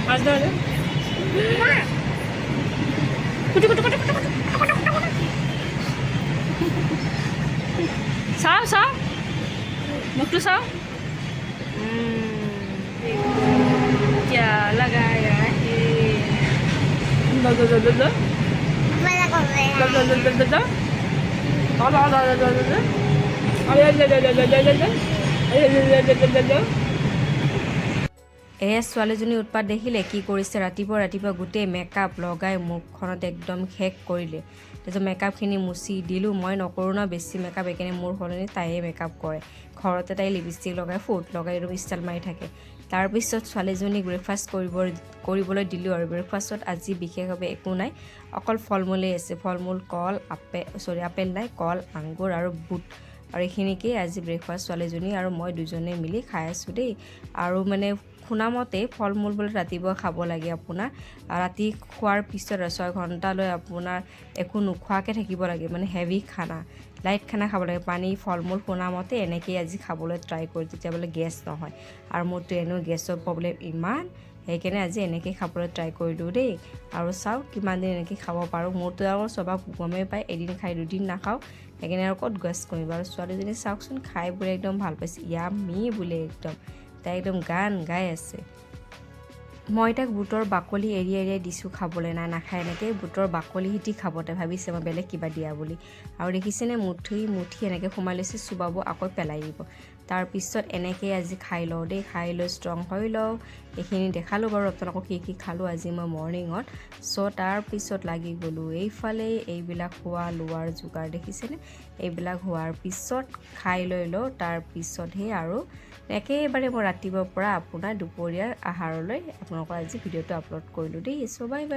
মাছ ধরে কুটি কুটি কুটি চাও চাও মুখটো চাও क्या लगाया है लो लो लो लो लो Mana kau beli? लो लो लो लो लो लो लो लो लो लो लो लो अरे लो लो लो लो लो लो लो अरे लो लो लो लो लो ছোৱালীজনী উৎপাত দেখিলে কি কৰিছে ৰাতিপুৱা গোটেই মেকআপ লগাই মুখখনত একদম শেষ কৰিলে তাৰপিছত মেকআপখিনি মুচি দিলোঁ মই নকৰোঁ ন বেছি মেকআপ এইকাৰণে মোৰ সলনি তাইয়ে মেকআপ কৰে ঘৰতে তাই লিপষ্টিক লগাই ফুট লগাই একদম ষ্টাইল মাৰি থাকে তাৰপিছত ছোৱালীজনীক ব্ৰেকফাষ্ট কৰিবলৈ দিলোঁ আৰু ব্ৰেকফাষ্টত আজি বিশেষভাৱে একো নাই অকল ফল মূলেই আছে ফল মূল কল আপেল নাই কল আঙুৰ আৰু বুট আৰু এইখিনিকেই আজি ব্ৰেকফাষ্ট ছোৱালীজনী আৰু মই দুজনে মিলি খাই আছোঁ দেই আৰু মানে শুনামতে ফল মূল বোলে ৰাতিপুৱা খাব লাগে আপোনাৰ ৰাতি খোৱাৰ পিছত 6 ঘণ্টালৈ আপোনাৰ একো নোখোৱাকৈ থাকিব লাগে মানে হেভি খানা লাইট খানা খাব লাগে পানী ফল মূল শুনামতে এনেকেই আজি খাবলৈ ট্ৰাই কৰি তেতিয়া বোলে গেছ নহয় আৰু মোৰতো এনেও গেছৰ প্ৰব্লেম ইমান সেইকাৰণে আজি এনেকৈ খাবলৈ ট্ৰাই কৰিলোঁ দেই আৰু চাওক কিমান দিন এনেকৈ খাব পাৰোঁ মোৰতো আৰু স্বভাৱ গমেই পায় এদিন খাই দুদিন নাখাওঁ সেইকাৰণে আৰু ক'ত গেছ কৰিম আৰু ছোৱালীজনী চাওকচোন খাই বোলে একদম ভাল পাইছে য়ামি বোলে একদম তাই একদম গান গাই আছে মই তাক বুটৰ বাকলি এৰিয়াই দিছোঁ খাবলৈ নাখায় এনেকৈ বুটৰ বাকলি সিটি খাব তাই ভাবিছে মই বেলেগ কিবা দিয়া বুলি আৰু দেখিছেনে মুঠি এনেকৈ সোমাই লৈছে চুবাব আকৌ পেলাই দিব তাৰপিছত এনেকৈ আজি খাই লওঁ দেই খাই লৈ ষ্ট্ৰং হৈ লওঁ এইখিনি দেখালোঁ বাৰু আপোনালোকক কি খালোঁ আজি মই মৰ্ণিঙত চ' তাৰপিছত লাগি গ'লোঁ এইফালে এইবিলাক খোৱা লোৱাৰ যোগাৰ দেখিছেনে এইবিলাক হোৱাৰ পিছত খাই লৈ লওঁ তাৰপিছতহে আৰু একেবাৰে মই ৰাতিপুৱাৰ পৰা আপোনাৰ দুপৰীয়াৰ আহাৰলৈ আপোনালোকৰ আজি ভিডিঅ'টো আপলোড কৰিলোঁ দেই চ' বাই বাই